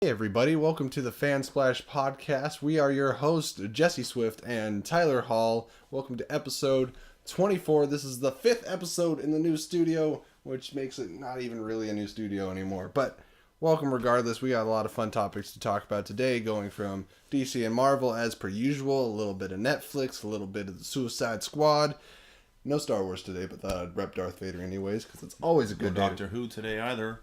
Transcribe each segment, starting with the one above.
Hey everybody, welcome to the FanSplash podcast. We are your hosts, Jesse Swift and Tyler Hall. Welcome to episode 24. This is the 5th episode in the new studio, which makes it not even really a new studio anymore. But welcome regardless. We got a lot of fun topics to talk about today, going from DC and Marvel as per usual, a little bit of Netflix, a little bit of the Suicide Squad. No Star Wars today, but thought I'd rep Darth Vader anyways, because it's always a good day. Doctor Who today either.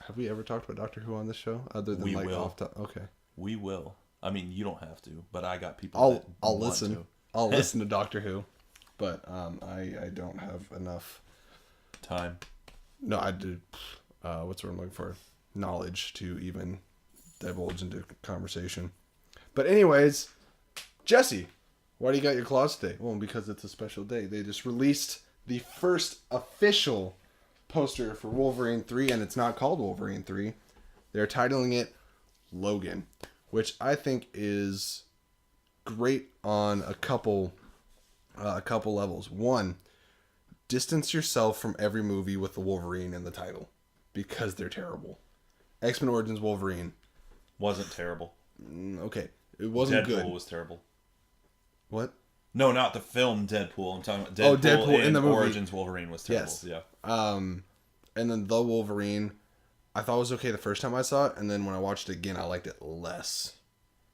Have we ever talked about Doctor Who on this show? Other than we like will. Off top? Okay. We will. I mean, you don't have to, but I got people. I'll listen. To. I'll listen to Doctor Who, but I don't have enough time. No, I did. What's what I'm looking for? Knowledge to even divulge into conversation. But anyways, Jesse, why do you got your claws today? Well, because it's a special day. They just released the first official poster for Wolverine 3, and it's not called Wolverine 3. They're titling it Logan, which I think is great on a couple levels. One, distance yourself from every movie with the Wolverine in the title, because they're terrible. X-Men Origins Wolverine wasn't terrible. Okay, it wasn't good. Deadpool was terrible. What? No, not the film Deadpool. I'm talking about Deadpool in the movie. Origins Wolverine was terrible. Yes. Yeah. And then the Wolverine, I thought was okay the first time I saw it, and then when I watched it again, I liked it less.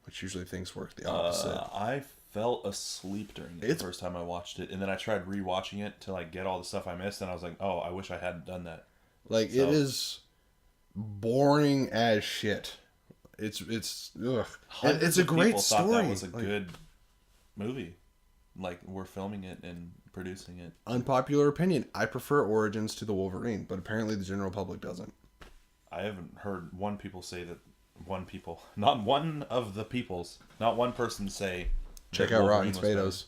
Which usually things work the opposite. I fell asleep during it the first time I watched it, and then I tried rewatching it to like get all the stuff I missed, and I was like, oh, I wish I hadn't done that. Like, it is boring as shit. It's ugh. And it's a great story. Thought that was a good movie. Like, we're filming it and producing it. Unpopular opinion. I prefer Origins to the Wolverine, but apparently the general public doesn't. I haven't heard not one of the peoples, not one person say. Check out Rotten Tomatoes.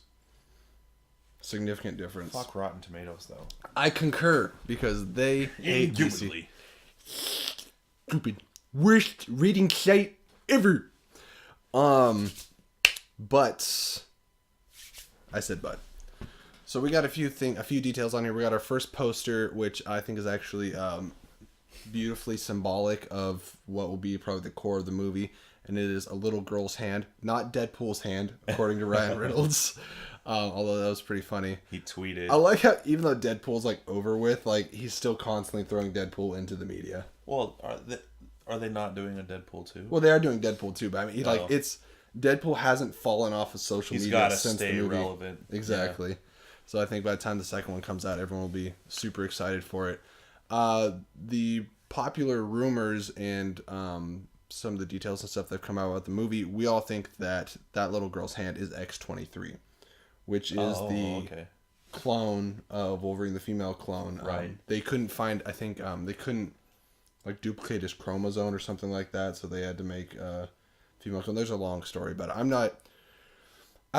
Significant difference. Fuck Rotten Tomatoes, though. I concur, because they hate DC. Stupid. Worst reading site ever. But I said but. So we got a few details on here. We got our first poster, which I think is actually beautifully symbolic of what will be probably the core of the movie, and it is a little girl's hand, not Deadpool's hand, according to Ryan Reynolds. Although that was pretty funny. He tweeted. I like how even though Deadpool's like over with, like he's still constantly throwing Deadpool into the media. Well, are they not doing a Deadpool 2? Well, they are doing Deadpool 2, but I mean, it's Deadpool hasn't fallen off of social media since the movie. He's got to stay relevant. Exactly. Yeah. So I think by the time the second one comes out, everyone will be super excited for it. The popular rumors and some of the details and stuff that have come out about the movie, we all think that little girl's hand is X-23, which is the clone of Wolverine, the female clone. Right. They couldn't find, I think, they couldn't like duplicate his chromosome or something like that, so they had to make a female clone. There's a long story, but I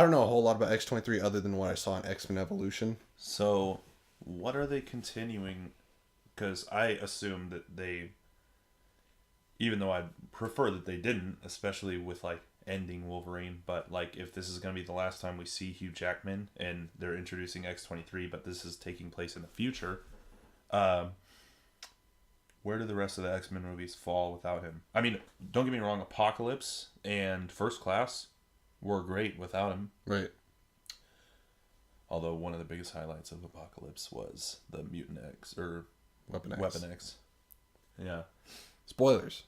don't know a whole lot about X-23 other than what I saw in X-Men Evolution. So, what are they continuing? Because I assume that they, even though I'd prefer that they didn't, especially with like ending Wolverine, but like if this is going to be the last time we see Hugh Jackman and they're introducing X-23, but this is taking place in the future, where do the rest of the X-Men movies fall without him? I mean, don't get me wrong, Apocalypse and First Class were great without him. Right. Although one of the biggest highlights of Apocalypse was the Mutant X, or Weapon X. Yeah. Spoilers.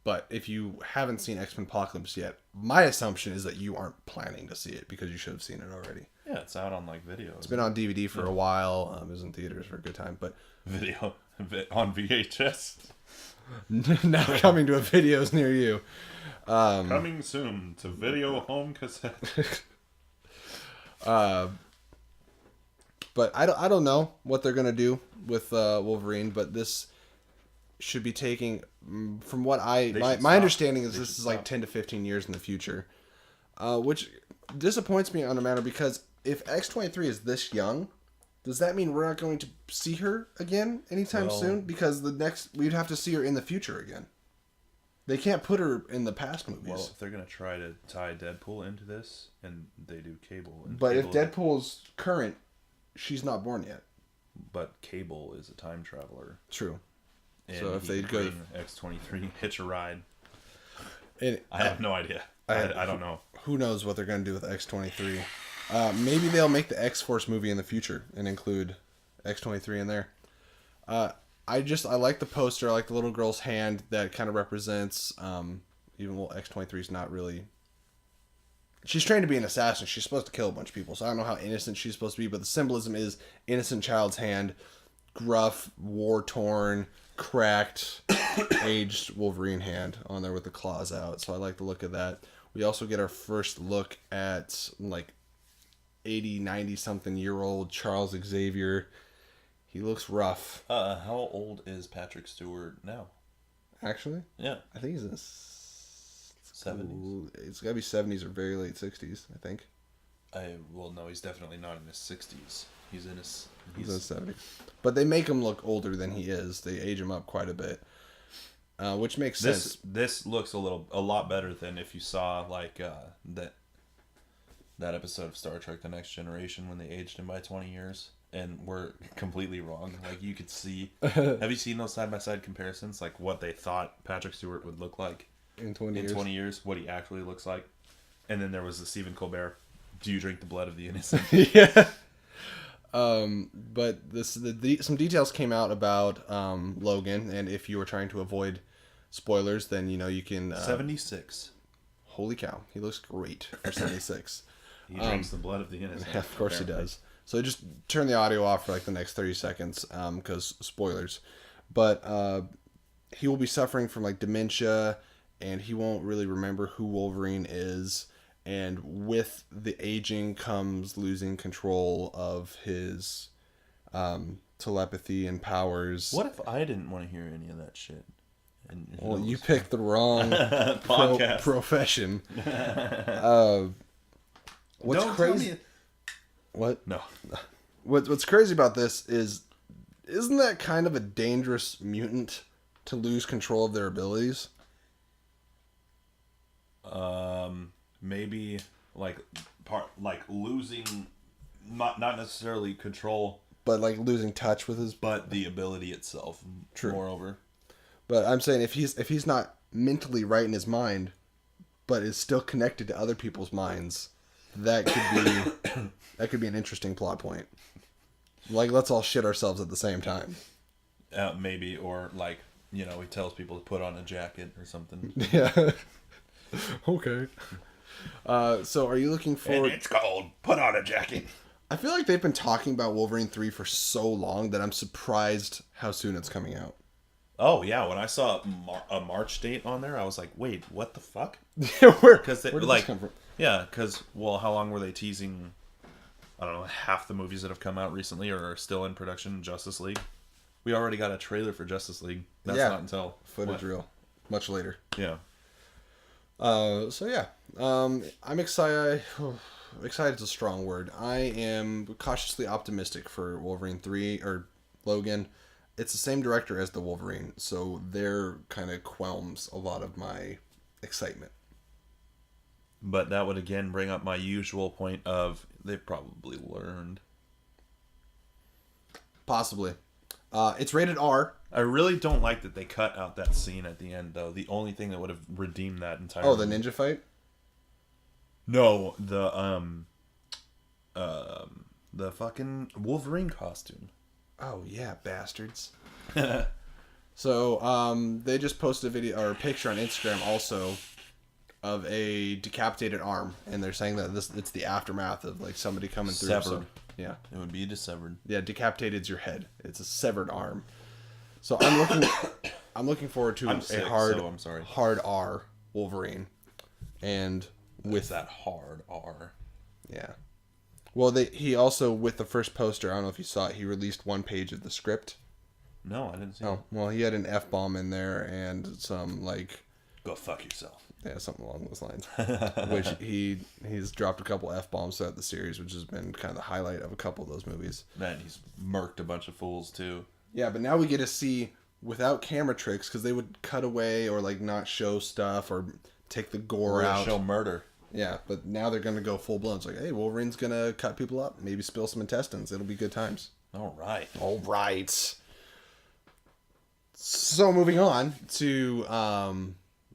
But if you haven't seen X-Men Apocalypse yet, my assumption is that you aren't planning to see it because you should have seen it already. Yeah, it's out on like video. It's been on DVD for a while. It was in theaters for a good time, but video on VHS. Now coming to a videos near you. Coming soon to video home cassette. But I don't know what they're gonna do with Wolverine, but this should be taking, from what my understanding is, this is like 10 to 15 years in the future, which disappoints me on a matter, because if X-23 is this young, does that mean we're not going to see her again anytime soon? Because we'd have to see her in the future again. They can't put her in the past movies. Well, if they're going to try to tie Deadpool into this, and they do Cable. And but if Deadpool's current, she's not born yet. But Cable is a time traveler. True. And So if he they could go bring X-23 hitch a ride. and I have no idea. I don't know. who knows what they're going to do with X-23. Maybe they'll make the X-Force movie in the future and include X-23 in there. I like the poster. I like the little girl's hand that kind of represents, even though X-23 is not really... She's trained to be an assassin. She's supposed to kill a bunch of people. So I don't know how innocent she's supposed to be, but the symbolism is innocent child's hand, gruff, war-torn, cracked, aged Wolverine hand on there with the claws out. So I like the look of that. We also get our first look at, like, 80, 90-something-year-old Charles Xavier. He looks rough. How old is Patrick Stewart now? Actually? Yeah. I think he's in 70s. It's got to be 70s or very late 60s, I think. Well, no, he's definitely not in his 60s. He's in his... He's in his 70s. But they make him look older than he is. They age him up quite a bit. Which makes sense. This looks a lot better than if you saw, like, that episode of Star Trek The Next Generation when they aged him by 20 years. And we're completely wrong. Like, you could see... Have you seen those side-by-side comparisons? Like, what they thought Patrick Stewart would look like in 20 years. In 20 years, what he actually looks like. And then there was the Stephen Colbert, do you drink the blood of the innocent? Yeah. But some details came out about Logan, and if you were trying to avoid spoilers, then, you can... 76. Holy cow. He looks great for 76. He drinks the blood of the innocent. Yeah, of course apparently. He does. So just turn the audio off for, like, the next 30 seconds, because spoilers. But he will be suffering from, like, dementia, and he won't really remember who Wolverine is. And with the aging comes losing control of his telepathy and powers. What if I didn't want to hear any of that shit? Well, you picked the wrong profession. What's Don't crazy? tell me... What? No. What's crazy about this isn't that kind of a dangerous mutant to lose control of their abilities? Maybe like losing, not necessarily control, but like losing touch with his, but the ability itself. True. Moreover, but I'm saying if he's not mentally right in his mind, but is still connected to other people's minds, that could be an interesting plot point. Like, let's all shit ourselves at the same time. Maybe, or like, he tells people to put on a jacket or something. Yeah. Okay. So are you looking forward... And it's called Put On a Jacket. I feel like they've been talking about Wolverine 3 for so long that I'm surprised how soon it's coming out. Oh, yeah. When I saw a March date on there, I was like, wait, what the fuck? Where did this come from? Yeah, because, well, how long were they teasing, I don't know, half the movies that have come out recently or are still in production? Justice League. We already got a trailer for Justice League. That's not until... Footage reel. Much later. Yeah. So yeah, I'm excited. Excited is a strong word. I am cautiously optimistic for Wolverine 3 or Logan. It's the same director as the Wolverine, so there kind of quelms a lot of my excitement. But that would again bring up my usual point of they've probably learned. Possibly. It's rated R. I really don't like that they cut out that scene at the end, though. The only thing that would have redeemed that entire... Oh, the ninja fight? No, the fucking Wolverine costume. Oh, yeah, bastards. So, they just posted a video or a picture on Instagram also of a decapitated arm, and they're saying that it's the aftermath of, like, somebody coming through. Severed. So, yeah. It would be dissevered. Yeah, decapited's your head. It's a severed arm. So I'm looking forward to hard R Wolverine, and with that hard R. Yeah. Well, he also, with the first poster, I don't know if you saw it, he released one page of the script. No, I didn't see it. Oh, well, he had an F-bomb in there and some, like... Go fuck yourself. Yeah, something along those lines. Which he's dropped a couple F-bombs throughout the series, which has been kind of the highlight of a couple of those movies. Man, he's murked a bunch of fools, too. Yeah, but now we get to see, without camera tricks, because they would cut away or, like, not show stuff or take the gore out. Show murder. Yeah, but now they're going to go full-blown. It's like, hey, Wolverine's going to cut people up, maybe spill some intestines. It'll be good times. All right. All right. So moving on to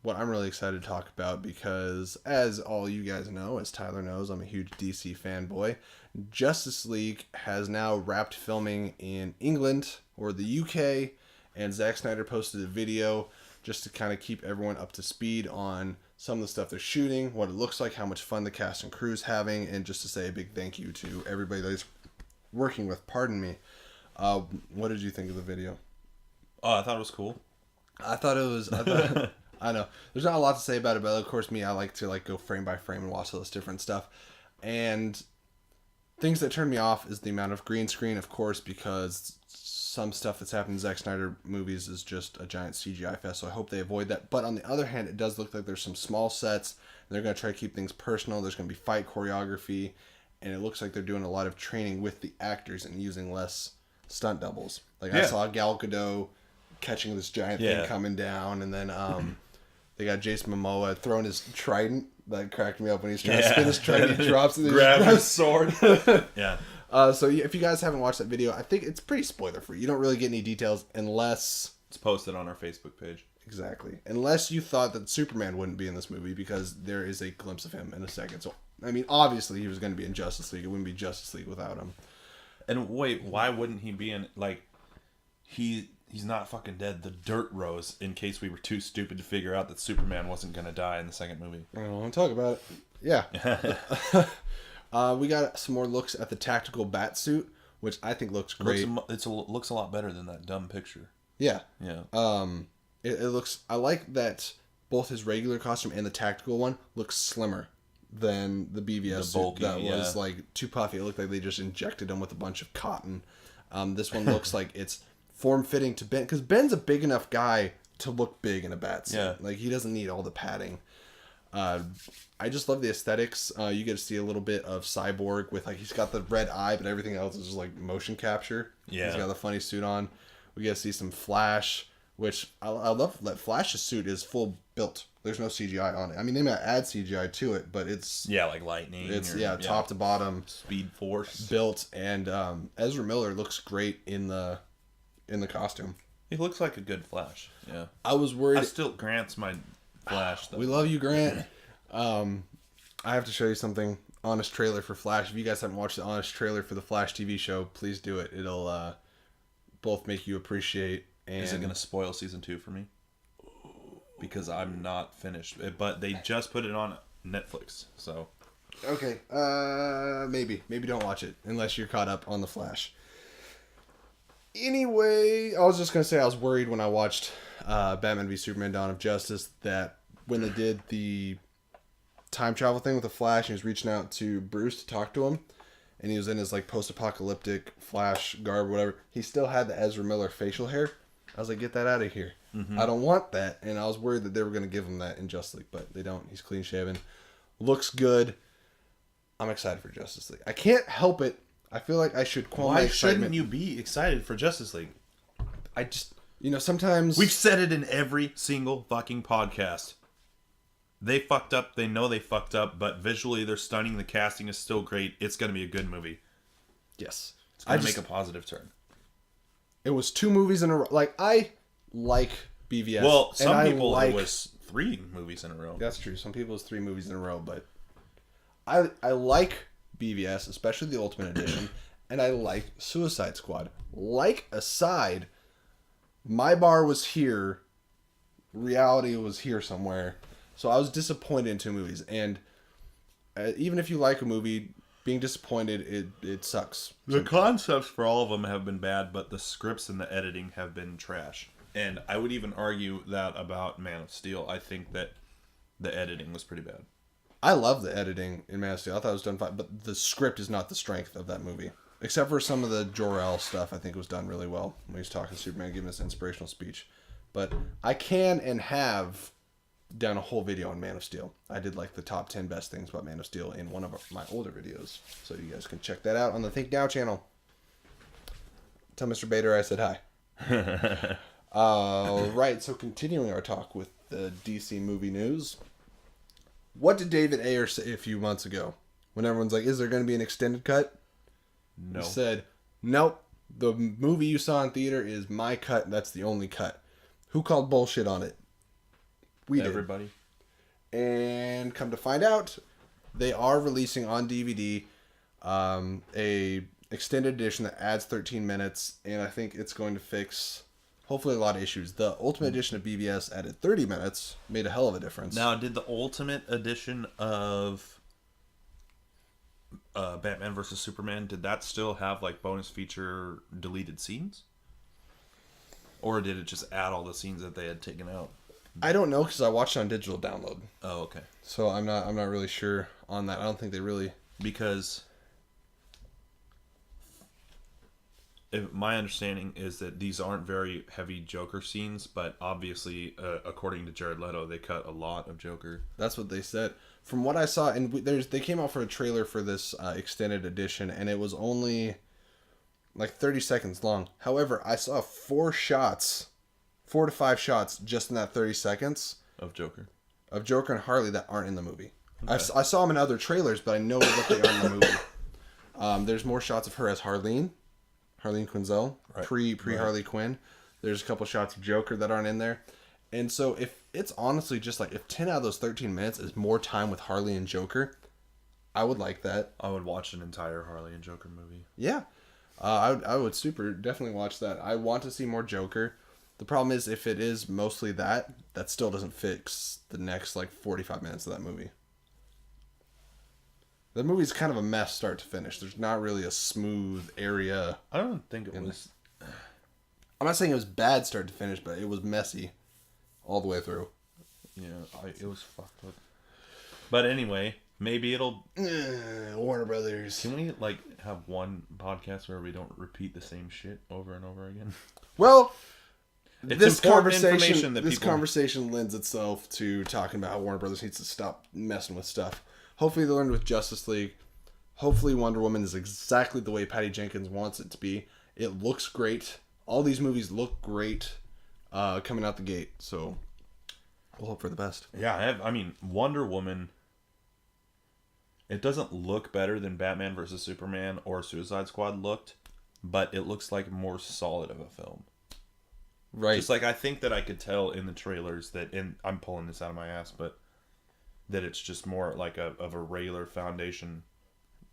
what I'm really excited to talk about, because as all you guys know, as Tyler knows, I'm a huge DC fanboy. Justice League has now wrapped filming in England or the UK, and Zack Snyder posted a video just to kind of keep everyone up to speed on some of the stuff they're shooting, what it looks like, how much fun the cast and crew's having, and just to say a big thank you to everybody that he's working with. Pardon me. What did you think of the video? Oh, I thought it was cool. I thought I know there's not a lot to say about it, but of course I like to go frame by frame and watch all this different stuff. And things that turn me off is the amount of green screen, of course, because some stuff that's happened in Zack Snyder movies is just a giant CGI fest, so I hope they avoid that. But on the other hand, it does look like there's some small sets, and they're going to try to keep things personal. There's going to be fight choreography, and it looks like they're doing a lot of training with the actors and using less stunt doubles. I saw Gal Gadot catching this giant thing coming down, and then they got Jason Momoa throwing his trident. That cracked me up when he's trying to spin his trident. He drops it. Grab his sword. Yeah. So if you guys haven't watched that video, I think it's pretty spoiler free. You don't really get any details unless it's posted on our Facebook page. Exactly. Unless you thought that Superman wouldn't be in this movie, because there is a glimpse of him in a second. So I mean, obviously he was going to be in Justice League. It wouldn't be Justice League without him. And wait, why wouldn't he be in He's not fucking dead. The dirt rose in case we were too stupid to figure out that Superman wasn't going to die in the second movie. I don't want to talk about it. Yeah. We got some more looks at the tactical bat suit, which I think looks great. Looks a lot better than that dumb picture. Yeah. Yeah. It looks... I like that both his regular costume and the tactical one looks slimmer than the BVS suit that was too puffy. It looked like they just injected him with a bunch of cotton. This one looks like it's form-fitting to Ben, because Ben's a big enough guy to look big in a bat suit. Yeah. He doesn't need all the padding. I just love the aesthetics. You get to see a little bit of Cyborg with he's got the red eye, but everything else is just motion capture. Yeah. He's got the funny suit on. We get to see some Flash, which I love that Flash's suit is full built. There's no CGI on it. I mean, they might add CGI to it, but it's... Yeah, like lightning. It's, top to bottom. Speed Force. Built, and Ezra Miller looks great in the costume. He looks like a good Flash. Yeah. I was worried... Grant's my Flash, though. We love you, Grant. I have to show you something. Honest trailer for Flash. If you guys haven't watched the honest trailer for the Flash TV show, please do it. It'll both make you appreciate... And... Is it going to spoil season 2 for me? Because I'm not finished. But they just put it on Netflix, so... Okay. Maybe. Maybe don't watch it, unless you're caught up on the Flash. Anyway, I was just going to say I was worried when I watched Batman v Superman Dawn of Justice that when they did the time travel thing with the Flash, and he was reaching out to Bruce to talk to him, and he was in his post-apocalyptic Flash garb or whatever, he still had the Ezra Miller facial hair. I was like, get that out of here. Mm-hmm. I don't want that. And I was worried that they were going to give him that in Justice League, but they don't. He's clean shaven. Looks good. I'm excited for Justice League. I can't help it. I feel like I should quell my excitement. Why shouldn't you be excited for Justice League? I just, sometimes... We've said it in every single fucking podcast. They fucked up. They know they fucked up, but visually they're stunning. The casting is still great. It's going to be a good movie. Yes. It's going to make a positive turn. It was 2 movies in a row. I like BVS. Well, some people it was 3 movies in a row. That's true. Some people it's 3 movies in a row, but I like BVS, especially the Ultimate Edition, and I like Suicide Squad. Aside, my bar was here, reality was here somewhere, so I was disappointed in 2 movies, and even if you like a movie, being disappointed, it sucks. The concepts for all of them have been bad, but the scripts and the editing have been trash. And I would even argue that about Man of Steel. I think that the editing was pretty bad. I love the editing in Man of Steel. I thought it was done fine, but the script is not the strength of that movie. Except for some of the Jor-El stuff, I think it was done really well when he was talking to Superman, giving this inspirational speech. But I can and have done a whole video on Man of Steel. I did the top 10 best things about Man of Steel in one of my older videos. So you guys can check that out on the Think Now channel. Tell Mr. Bader I said hi. Right, so continuing our talk with the DC movie news. What did David Ayer say a few months ago? When everyone's like, is there going to be an extended cut? No. He said, nope. The movie you saw in theater is my cut. That's the only cut. Who called bullshit on it? We did. Everybody. And come to find out, they are releasing on DVD a extended edition that adds 13 minutes, and I think it's going to fix hopefully a lot of issues. The Ultimate Edition of BVS added 30 minutes, made a hell of a difference. Now, did the Ultimate Edition of Batman vs Superman, did that still have like bonus feature deleted scenes, or did it just add all the scenes that they had taken out? I don't know because I watched it on digital download. Oh, okay. So I'm not really sure on that. I don't think they really, Because my understanding is that these aren't very heavy Joker scenes, but obviously, according to Jared Leto, they cut a lot of Joker. that's what they said. From what I saw, and they came out for a trailer for this extended edition, and it was only like 30 seconds long. However, I saw 4 to 5 shots just in that 30 seconds Of Joker. of Joker and Harley that aren't in the movie. Okay. I saw them in other trailers, but I know that they aren't in the movie. There's more shots of her as Harleen Quinzel, Right. pre Harley Quinn. There's a couple shots of Joker that aren't in there. And so if it's honestly just like, if 10 out of those 13 minutes is more time with Harley and Joker, I would like that. I would watch an entire Harley and Joker movie. Yeah. I would definitely watch that. I want to see more Joker. The problem is, if it is mostly that still doesn't fix the next like 45 minutes of that movie. The movie's kind of a mess start to finish. There's not really a smooth area. I don't think it was. I'm not saying it was bad start to finish, but it was messy all the way through. Yeah, it was fucked up. But anyway, maybe it'll. Warner Brothers. Can we like have one podcast where we don't repeat the same shit over and over again? Well, It's this important conversation information that people... conversation lends itself to talking about how Warner Brothers needs to stop messing with stuff. Hopefully they learned with Justice League. Hopefully Wonder Woman is exactly the way Patty Jenkins wants it to be. It looks great. All these movies look great coming out the gate. So we'll hope for the best. Yeah, I mean, Wonder Woman... It doesn't look better than Batman vs. Superman or Suicide Squad looked, but it looks like more solid of a film. Right. Just like I think that I could tell in the trailers that, and I'm pulling this out of my ass, but that it's just more like of a regular foundation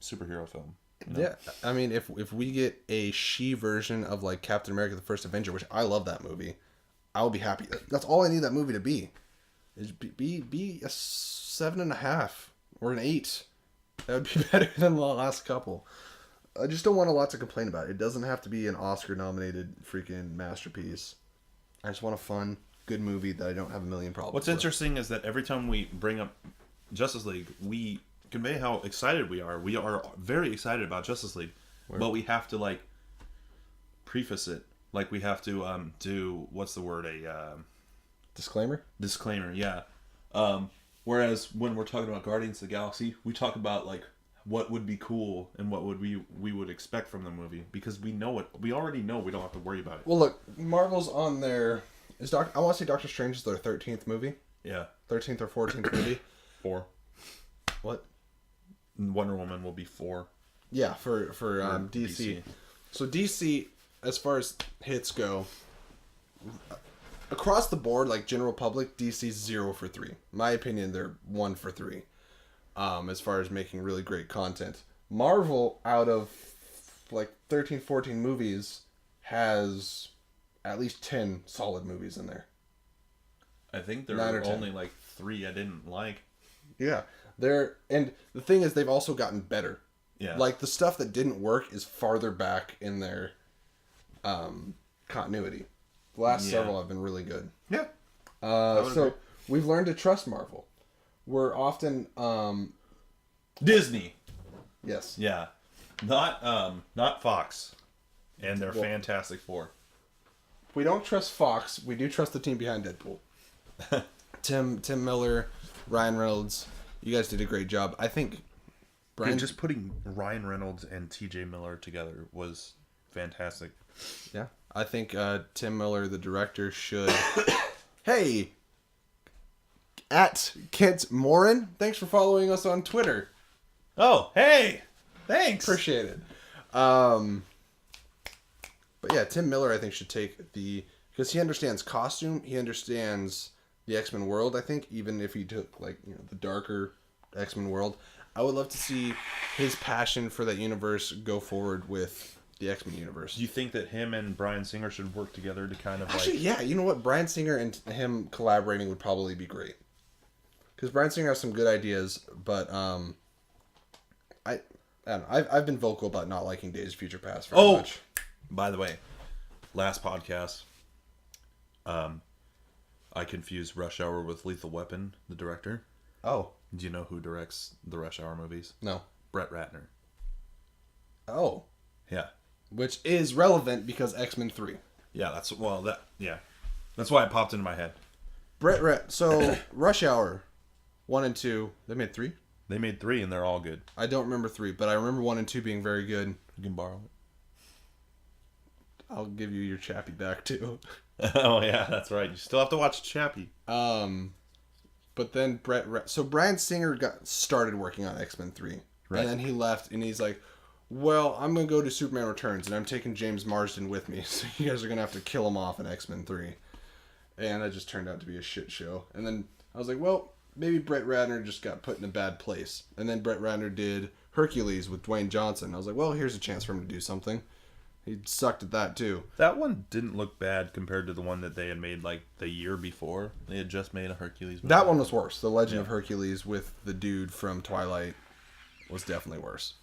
superhero film. You know? Yeah, I mean, if we get a she version of like Captain America: The First Avenger, which I love that movie, I'll be happy. That's all I need that movie to be. Is be a 7.5 or an 8. That would be better than the last couple. I just don't want a lot to complain about. It doesn't have to be an Oscar-nominated freaking masterpiece. I just want a fun, good movie that I don't have a million problems What's with. interesting is that every time we bring up Justice League, we convey how excited we are. We are very excited about Justice League, but we have to like preface it. Like we have to do what's the word? A Disclaimer? disclaimer. Yeah. Whereas when we're talking about Guardians of the Galaxy, we talk about like what would be cool and what would we would expect from the movie because we know it. We already know. We don't have to worry about it. Well, look, Marvel's on their... I want to say Doctor Strange is their 13th movie. Yeah. 13th or 14th movie. 4. What? Wonder Woman will be 4. Yeah, for DC. So DC, as far as hits go, across the board, like general public, DC's 0 for 3. In my opinion, they're 1 for 3. As far as making really great content. Marvel, out of like 13, 14 movies, has at least 10 solid movies in there. I think there 9 were or 10. only like 3 I didn't like. Yeah. And the thing is, they've also gotten better. Yeah. Like, the stuff that didn't work is farther back in their continuity. The last several have been really good. Yeah. So, agree. we've learned to trust Marvel. We're often... Disney. yes. Yeah. Not Fox. And their Fantastic Four. We don't trust Fox. We do trust the team behind Deadpool. Tim Miller, Ryan Reynolds. You guys did a great job. I think... Brian, just putting Ryan Reynolds and TJ Miller together was fantastic. Yeah. I think Tim Miller, the director, should... Hey! At Kent Morin. Thanks for following us on Twitter. Oh, hey! Thanks! Appreciate it. But yeah, Tim Miller, I think, should take the because he understands costume. He understands the X-Men world. I think even if he took like the darker X-Men world, I would love to see his passion for that universe go forward with the X-Men universe. Do you think that him and Bryan Singer should work together to kind of Actually, yeah, you know what? Bryan Singer and him collaborating would probably be great. Because Bryan Singer has some good ideas, but I don't know. I've been vocal about not liking Days of Future Past very much. By the way, last podcast, I confused Rush Hour with Lethal Weapon, the director. Oh. Do you know who directs the Rush Hour movies? No. Brett Ratner. Oh. Yeah. Which is relevant because X-Men 3. Yeah, that's why it popped into my head. So, Rush Hour 1 and 2, they made 3? They made 3 and they're all good. I don't remember 3, but I remember 1 and 2 being very good. You can borrow it. I'll give you your Chappie back too. Oh yeah, that's right. You still have to watch Chappie. But then Bryan Singer started working on X-Men 3. Right. And then he left and he's like, well, I'm going to go to Superman Returns and I'm taking James Marsden with me. So you guys are going to have to kill him off in X-Men 3. And that just turned out to be a shit show. And then I was like, well, maybe Brett Ratner just got put in a bad place. And then Brett Ratner did Hercules with Dwayne Johnson. I was like, well, here's a chance for him to do something. He sucked at that too. That one didn't look bad compared to the one that they had made like the year before. They had just made a Hercules movie. That one was worse. The Legend of Hercules with the dude from Twilight was definitely worse.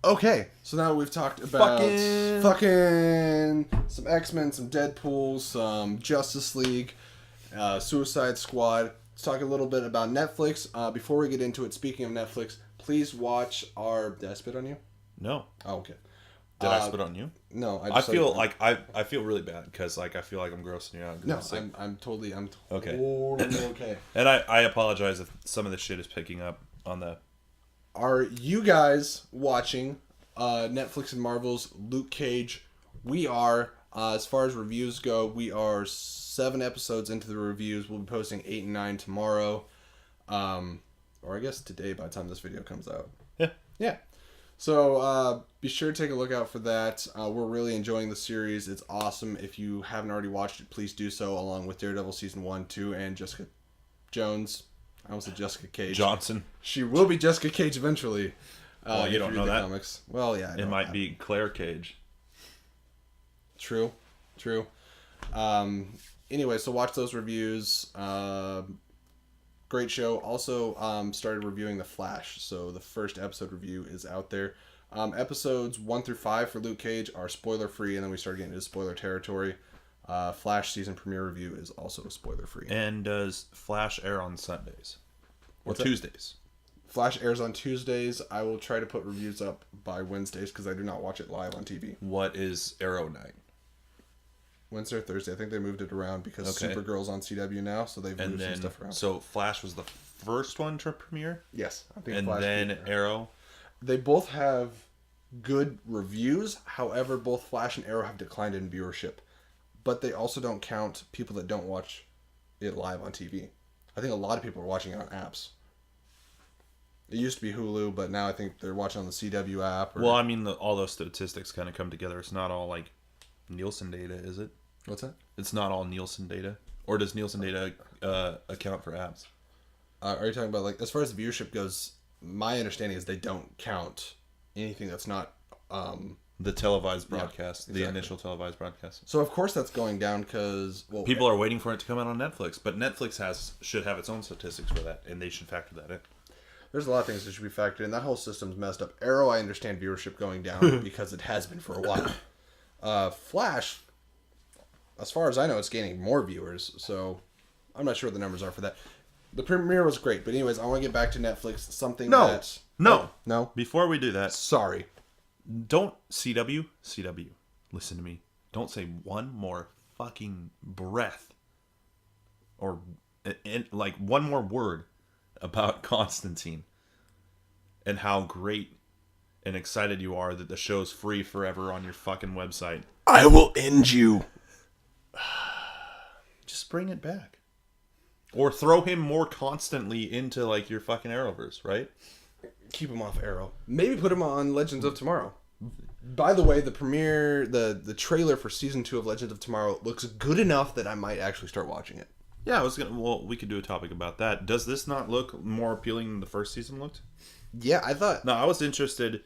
Okay, so now we've talked about fucking some X-Men, some Deadpool, some Justice League, Suicide Squad. Let's talk a little bit about Netflix. Before we get into it, speaking of Netflix, please watch our... Did I spit on you? No. Oh, okay. Did I spit on you? No. I feel I feel really bad because I feel like I'm grossing you out. No, I'm totally okay. Okay. And I apologize if some of the shit is picking up on the... Are you guys watching Netflix and Marvel's Luke Cage? We are. As far as reviews go, we are 7 episodes into the reviews. We'll be posting 8 and 9 tomorrow. Or I guess today by the time this video comes out. Yeah. Yeah. So be sure to take a look out for that. We're really enjoying the series. It's awesome. If you haven't already watched it, please do so, along with Daredevil Season 1, 2, and Jessica Jones. I almost said Jessica Cage. Johnson. She will be Jessica Cage eventually. Well, you don't know that. Comics. Well, yeah. It might be Claire Cage. True. Anyway, so watch those reviews. Great show. Also, started reviewing The Flash. So the first episode review is out there. Episodes 1 through 5 for Luke Cage are spoiler free, and then we start getting into spoiler territory. Flash season premiere review is also spoiler free. And does Flash air on Sundays or Tuesdays? Flash airs on Tuesdays. I will try to put reviews up by Wednesdays because I do not watch it live on TV. What is Arrow Night? Wednesday or Thursday. I think they moved it around because Supergirl's on CW now, so they've moved some stuff around. So Flash was the first one to premiere? Yes. I think and Flash then Arrow? They both have good reviews. However, both Flash and Arrow have declined in viewership. But they also don't count people that don't watch it live on TV. I think a lot of people are watching it on apps. It used to be Hulu, but now I think they're watching on the CW app. Well, I mean, all those statistics kind of come together. It's not all like Nielsen data, is it? What's that? It's not all Nielsen data, or does Nielsen data account for apps? Are you talking about like as far as the viewership goes? My understanding is they don't count anything that's not the televised broadcast, exactly. The initial televised broadcast. So of course that's going down because people are waiting for it to come out on Netflix, but Netflix should have its own statistics for that, and they should factor that in. There's a lot of things that should be factored in. That whole system's messed up. Arrow, I understand viewership going down because it has been for a while. Flash, as far as I know, it's gaining more viewers, so I'm not sure what the numbers are for that. The premiere was great, but anyways, I want to get back to Netflix. Something No. Before we do that, sorry. Don't CW. Listen to me. Don't say one more fucking breath or like one more word about Constantine and how great and excited you are that the show's free forever on your fucking website. I will end you. Just bring it back. Or throw him more constantly into like your fucking Arrowverse, right? Keep him off Arrow. Maybe put him on Legends of Tomorrow. By the way, the the trailer for season 2 of Legends of Tomorrow looks good enough that I might actually start watching it. Yeah, I was gonna. Well, we could do a topic about that. Does this not look more appealing than the first season looked? Yeah, I thought. No, I was interested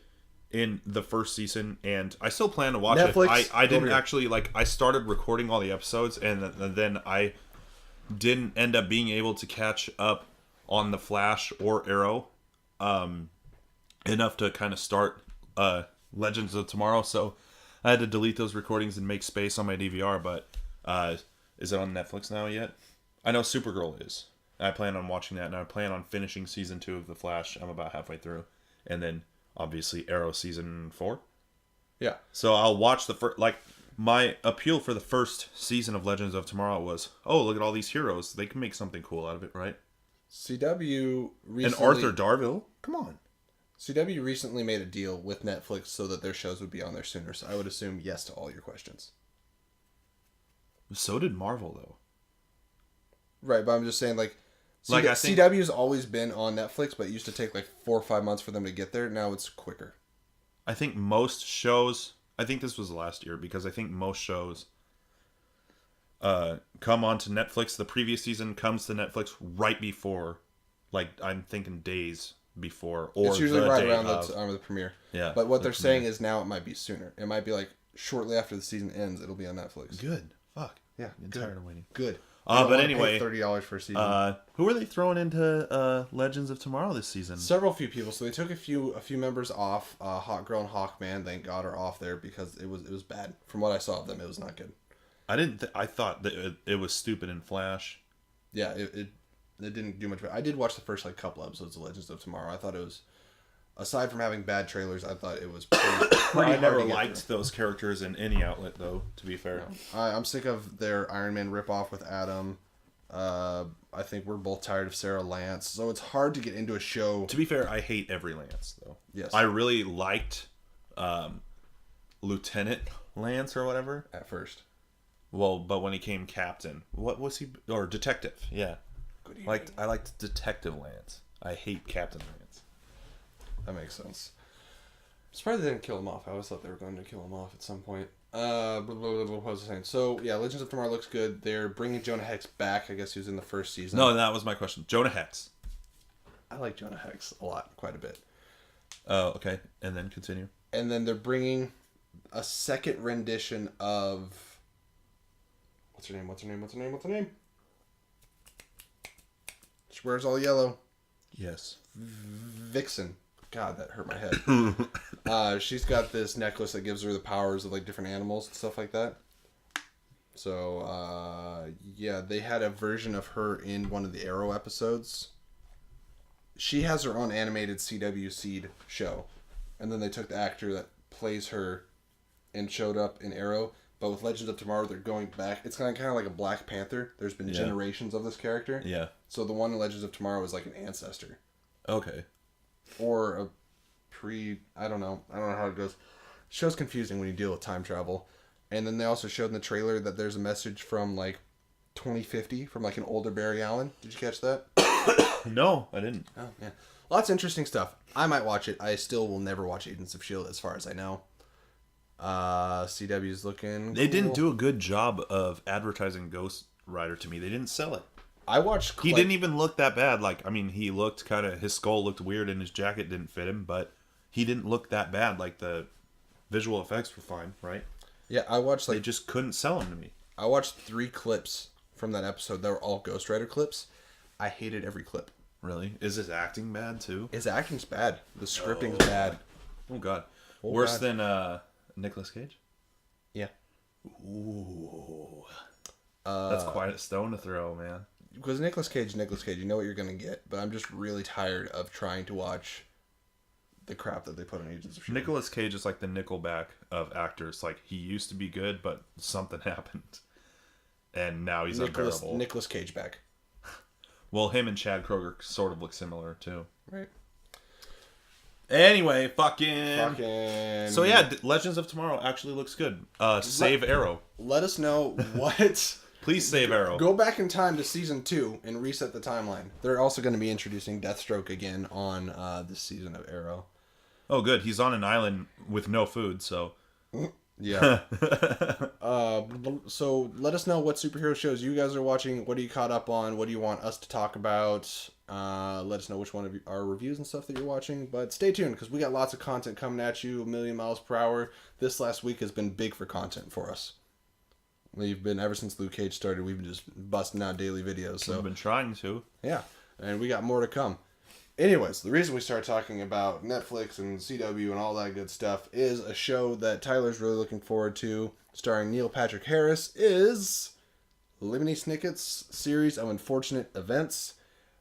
in the first season, and I still plan to watch Netflix, it. I didn't actually I started recording all the episodes, and then I didn't end up being able to catch up on the Flash or Arrow, enough to kind of start Legends of Tomorrow. So I had to delete those recordings and make space on my DVR. But is it on Netflix now yet? I know Supergirl is. I plan on watching that, and I plan on finishing season 2 of The Flash. I'm about halfway through, and then obviously Arrow season 4. Yeah. So I'll watch the first. Like, my appeal for the first season of Legends of Tomorrow was, oh, look at all these heroes. They can make something cool out of it, right? CW recently... And Arthur Darvill? Come on. CW recently made a deal with Netflix so that their shows would be on there sooner, so I would assume yes to all your questions. So did Marvel, though. Right, but I'm just saying, like I think CW's always been on Netflix, but it used to take like 4 or 5 months for them to get there. Now it's quicker. I think most shows... I think this was last year, because I think most shows come onto Netflix. The previous season comes to Netflix right before, like, I'm thinking days before, or it's usually the right day around of. the premiere. Yeah, but what they're saying is now it might be sooner. It might be like shortly after the season ends, it'll be on Netflix. Good. Fuck. Yeah, I'm tired of waiting. Good. But anyway, $30 for a season. Who are they throwing into Legends of Tomorrow this season? Several few people. So they took a few members off. Hot Girl and Hawkman, thank God, are off there because it was bad. From what I saw of them, it was not good. I thought that it was stupid in Flash. Yeah, it didn't do much better. I did watch the first couple episodes of Legends of Tomorrow. I thought it was, aside from having bad trailers, I thought it was pretty I never liked those characters in any outlet, though, to be fair. No. I'm sick of their Iron Man ripoff with Adam. I think we're both tired of Sarah Lance. So it's hard to get into a show. To be fair, I hate every Lance, though. Yes. I really liked Lieutenant Lance or whatever. At first. Well, but when he came captain, what was he? Or detective, yeah. Good evening. I liked Detective Lance. I hate Captain Lance. That makes sense. I'm surprised they didn't kill him off. I always thought they were going to kill him off at some point. What was I saying? So, yeah, Legends of Tomorrow looks good. They're bringing Jonah Hex back. I guess he was in the first season. No, that was my question. Jonah Hex. I like Jonah Hex a lot, quite a bit. Oh, okay. And then continue. And then they're bringing a second rendition of... What's her name? She wears all yellow. Yes. Vixen. God, that hurt my head. She's got this necklace that gives her the powers of like different animals and stuff like that. So, yeah, they had a version of her in one of the Arrow episodes. She has her own animated CW Seed show. And then they took the actor that plays her and showed up in Arrow. But with Legends of Tomorrow, they're going back. It's kind of like a Black Panther. There's been generations of this character. Yeah. So the one in Legends of Tomorrow is like an ancestor. Okay. Or a I don't know how it goes. Show's confusing when you deal with time travel. And then they also showed in the trailer that there's a message from like 2050 from like an older Barry Allen. Did you catch that? No, I didn't. Oh, yeah. Lots of interesting stuff. I might watch it. I still will never watch Agents of S.H.I.E.L.D. as far as I know. CW's looking They cool. didn't do a good job of advertising Ghost Rider to me. They didn't sell it. I watched... He didn't even look that bad. Like, I mean, he looked kind of... His skull looked weird and his jacket didn't fit him, but he didn't look that bad. Like, the visual effects were fine, right? Yeah, I watched They just couldn't sell him to me. I watched 3 clips from that episode that were all Ghost Rider clips. I hated every clip. Really? Is his acting bad, too? His acting's bad. The scripting's bad. Oh, God. Oh, Worse God. than Nicolas Cage? Yeah. Ooh. That's quite a stone to throw, man. Because Nicolas Cage, you know what you're going to get. But I'm just really tired of trying to watch the crap that they put on Agents of S.H.I.E.L.D. Nicolas Cage is like the Nickelback of actors. Like, he used to be good, but something happened. And now he's unbearable. Nicolas Cage back. Well, him and Chad Kroger sort of look similar, too. Right. Anyway, fucking... So, yeah, Legends of Tomorrow actually looks good. Save Arrow. Let us know what... Please save Arrow. Go back in time to season 2 and reset the timeline. They're also going to be introducing Deathstroke again on this season of Arrow. Oh, good. He's on an island with no food, so. Yeah. So let us know what superhero shows you guys are watching. What are you caught up on? What do you want us to talk about? Let us know which one of our reviews and stuff that you're watching. But stay tuned because we got lots of content coming at you a million miles per hour. This last week has been big for content for us. We've been, ever since Luke Cage started, we've been just busting out daily videos. So We've been trying to. yeah, and we got more to come. Anyways, the reason we start talking about Netflix and CW and all that good stuff is a show that Tyler's really looking forward to, starring Neil Patrick Harris, is Lemony Snicket's series of unfortunate events.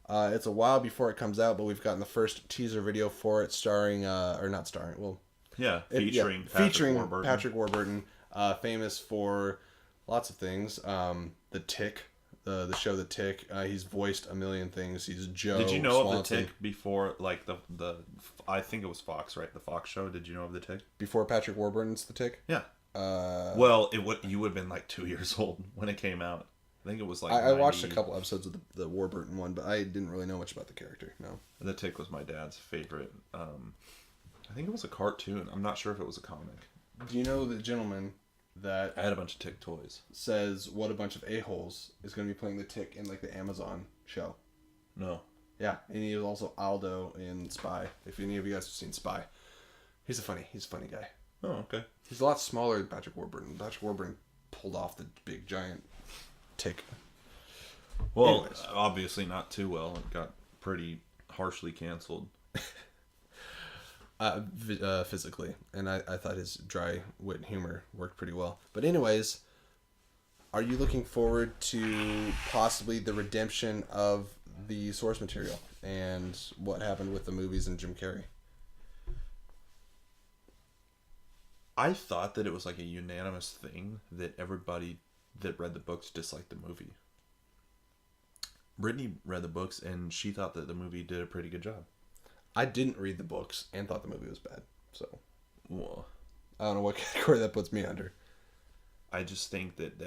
It's a while before it comes out, but we've gotten the first teaser video for it, starring, or not starring, well... Yeah, featuring Patrick Warburton, famous for lots of things. The Tick. The show The Tick. He's voiced a million things. He's Joe. Did you know Swanson. of The Tick before, like, the I think it was Fox, right? The Fox show. Did you know of The Tick? Before Patrick Warburton's The Tick? Yeah. Well, you would have been like 2 years old when it came out. I think it was like I watched a couple episodes of the Warburton one, but I didn't really know much about the character. No. The Tick was my dad's favorite. I think it was a cartoon. I'm not sure if it was a comic. Do you know the gentleman that I had a bunch of Tick toys. says what a bunch of a-holes is going to be playing the Tick in like the Amazon show? No. Yeah, and he was also Aldo in Spy. If any of you guys have seen Spy, he's a funny guy. Oh, okay. He's a lot smaller than Patrick Warburton. Patrick Warburton pulled off the big giant Tick. Well, Anyways. obviously not too well. It got pretty harshly canceled. Physically, and I thought his dry wit humor worked pretty well. But anyways, are you looking forward to possibly the redemption of the source material and what happened with the movies and Jim Carrey? I thought that it was like a unanimous thing that everybody that read the books disliked the movie. Brittany read the books and she thought that the movie did a pretty good job. I didn't read the books and thought the movie was bad, so Well, I don't know what category that puts me under. I just think that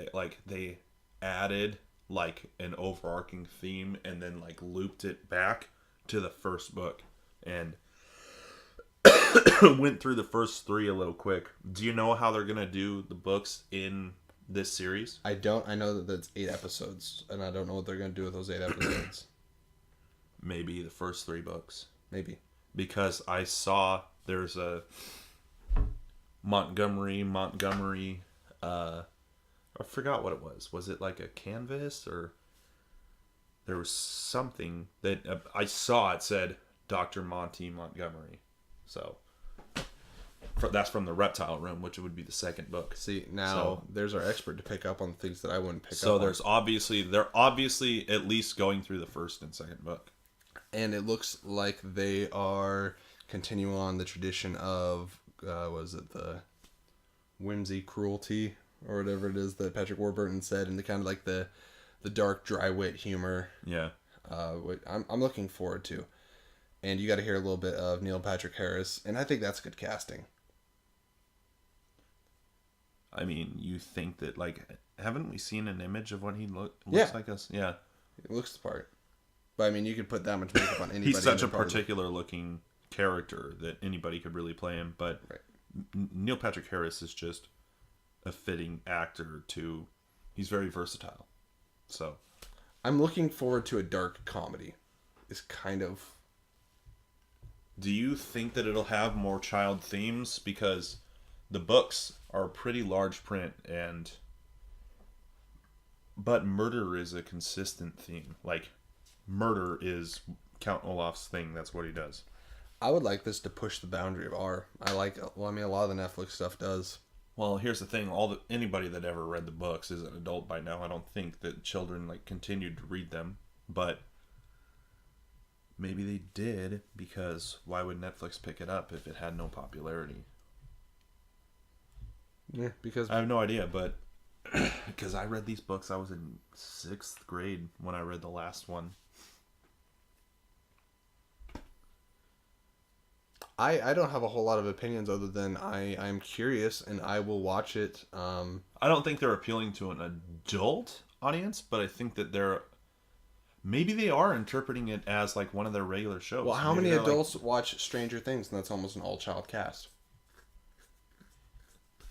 they added like an overarching theme and then like looped it back to the first book and went through the first three a little quick. Do you know how they're gonna do the books in this series? I don't. I know that that's 8 episodes, and I don't know what they're going to do with those 8 episodes. Maybe the first 3 books. Maybe. Because I saw there's a Montgomery, I forgot what it was. Was it like a canvas or there was something that I saw it said Dr. Monty Montgomery. So that's from the Reptile Room, which would be the second book. See, now there's our expert to pick up on things that I wouldn't pick up on. So they're obviously at least going through the first and second book. And it looks like they are continuing on the tradition of, was it the whimsy, cruelty, or whatever it is that Patrick Warburton said, and the kind of like the dark, dry wit humor. Yeah. Which I'm looking forward to. And you got to hear a little bit of Neil Patrick Harris, and I think that's good casting. I mean, you think that, like, haven't we seen an image of what he looks like us? Yeah. It looks the part. But, I mean, you could put that much makeup on anybody. He's such a particular looking character that anybody could really play him. But right. Neil Patrick Harris is just a fitting actor to... He's very versatile. So... I'm looking forward to a dark comedy. Is kind of... Do you think that it'll have more child themes? Because the books are pretty large print but murder is a consistent theme. Like, murder is Count Olaf's thing. That's what he does. I would like this to push the boundary of R. A lot of the Netflix stuff does. Well, here's the thing. Anybody that ever read the books is an adult by now. I don't think that children, like, continued to read them. But maybe they did, because why would Netflix pick it up if it had no popularity? Yeah, because... I have no idea, but... because I read these books, I was in 6th grade when I read the last one. I don't have a whole lot of opinions other than I'm curious and I will watch it. I don't think they're appealing to an adult audience, but I think that they're... Maybe they are interpreting it as like one of their regular shows. Well, how Maybe many they're adults watch Stranger Things, and that's almost an all-child cast?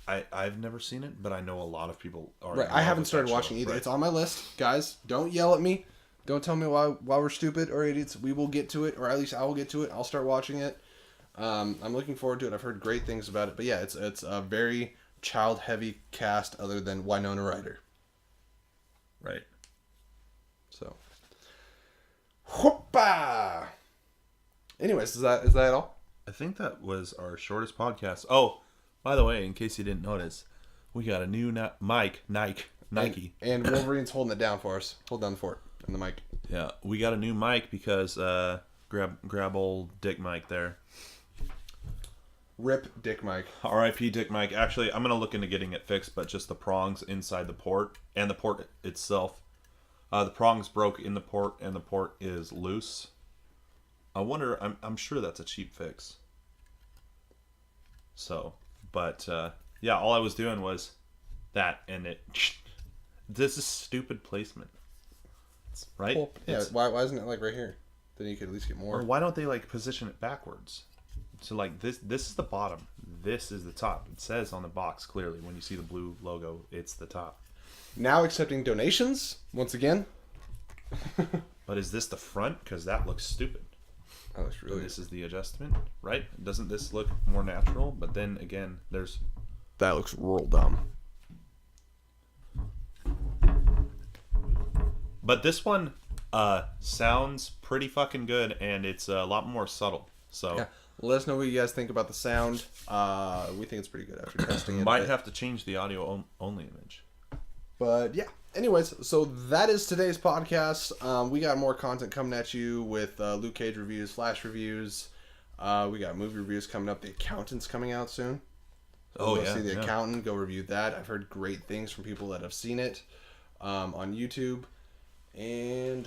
I've never seen it, but I know a lot of people are. Right, I haven't started watching either. Right. It's on my list, guys. Don't yell at me. Don't tell me why we're stupid or idiots. We will get to it, or at least I will get to it. I'll start watching it. I'm looking forward to it. I've heard great things about it, but yeah, it's a very child-heavy cast, other than Winona Ryder. Right. So, whoopah! Anyways, is that all? I think that was our shortest podcast. Oh, by the way, in case you didn't notice, we got a new Nike. And Wolverine's holding it down for us. Hold down the fort and the mic. Yeah, we got a new mic because grab old Dick Mike there. Rip Dick Mike. R.I.P. Dick Mike. Actually, I'm gonna look into getting it fixed, but just the prongs inside the port and the port itself. The prongs broke in the port, and the port is loose. I wonder. I'm sure that's a cheap fix. So, but yeah, all I was doing was that, and it. This is stupid placement, right? Well, yeah. Why isn't it like right here? Then you could at least get more. Or why don't they like position it backwards? So like this is the bottom. This is the top. It says on the box clearly when you see the blue logo, it's the top. Now accepting donations once again. But is this the front? Because that looks stupid. Oh, that's really. And this is the adjustment, right? Doesn't this look more natural? But then again, there's. That looks real dumb. But this one sounds pretty fucking good, and it's a lot more subtle. So. Yeah. Let us know what you guys think about the sound. We think it's pretty good after testing it. Might have to change the audio only image. But yeah. Anyways, so that is today's podcast. We got more content coming at you with Luke Cage reviews, Flash reviews. We got movie reviews coming up. The Accountant's coming out soon. So go see The Accountant. Go review that. I've heard great things from people that have seen it on YouTube. And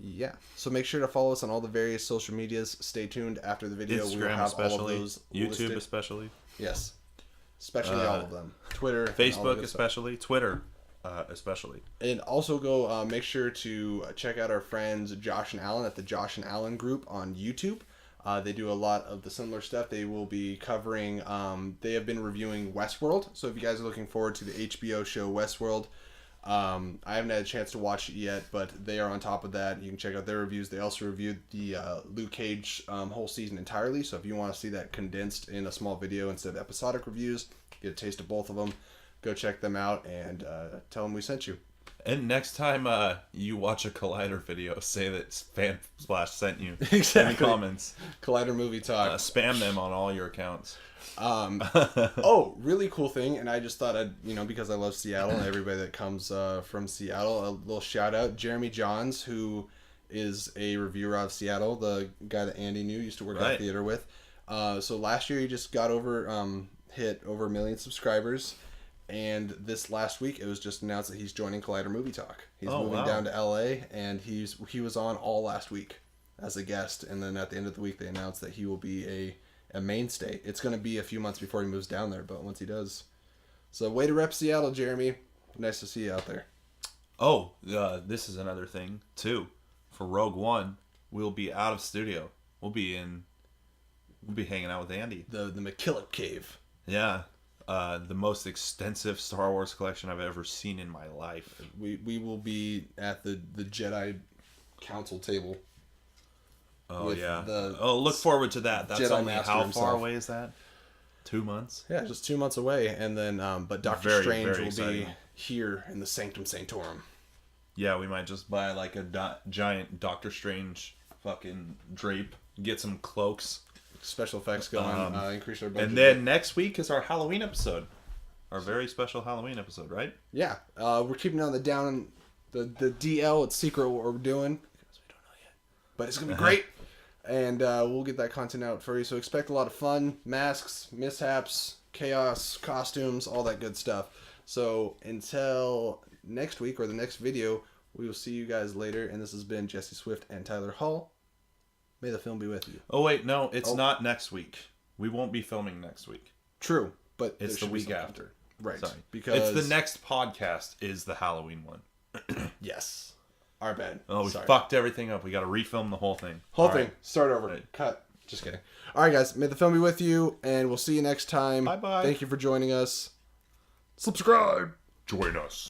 yeah, so make sure to follow us on all the various social medias. Stay tuned after the video. Instagram, we will have especially. all of those YouTube, listed. especially. Yes, especially all of them. Twitter, Facebook, especially. Twitter, especially. And also go make sure to check out our friends Josh and Alan at the Josh and Alan group on YouTube. They do a lot of the similar stuff. They will be covering. They have been reviewing Westworld. So if you guys are looking forward to the HBO show Westworld. I haven't had a chance to watch it yet, but they are on top of that. You can check out their reviews. They also reviewed the Luke Cage whole season entirely. So if you want to see that condensed in a small video instead of episodic reviews, get a taste of both of them, go check them out and tell them we sent you. And next time you watch a Collider video, say that FanSplash sent you. Exactly. In the comments. Collider Movie Talk. Spam them on all your accounts. Oh, really cool thing, and I just thought I'd, because I love Seattle and everybody that comes from Seattle, a little shout out. Jeremy Johns, who is a reviewer out of Seattle, the guy that Andy knew, used to work at theater with. So last year he just got hit over 1 million subscribers, and this last week it was just announced that he's joining Collider Movie Talk. He's moving down to LA, and he was on all last week as a guest, and then at the end of the week they announced that he will be a mainstay. It's going to be a few months before he moves down there, but once he does. So way to rep Seattle, Jeremy. Nice to see you out there. Oh, this is another thing, too. For Rogue One, we'll be out of studio. We'll be hanging out with Andy. The McKillop Cave. Yeah. The most extensive Star Wars collection I've ever seen in my life. We will be at the Jedi Council table. Oh, yeah. Look forward to that. That's Jedi only Master how himself. far away is that? 2 months? Yeah, just 2 months away. And then, but Doctor Very, Strange very will exciting. be here in the Sanctum Sanctorum. Yeah, we might just buy like a giant Doctor Strange fucking drape. Get some cloaks. Special effects going. Increase our budget. And then next week is our Halloween episode. Our very special Halloween episode, right? Yeah. We're keeping on the DL. It's secret what we're doing. Because we don't know yet. But it's going to be great. And we'll get that content out for you. So expect a lot of fun, masks, mishaps, chaos, costumes, all that good stuff. So until next week or the next video, we will see you guys later. And this has been Jesse Swift and Tyler Hall. May the film be with you. Oh, wait, no, it's not next week. We won't be filming next week. True, but it's the week after. Right. Sorry. Because it's the next podcast is the Halloween one. Yes. Our bad. Oh, we Sorry. fucked everything up. We got to refilm the whole thing. Whole All thing. right. Start over. Right. Cut. Just kidding. All right, guys. May the film be with you, and we'll see you next time. Bye-bye. Thank you for joining us. Subscribe. Join us.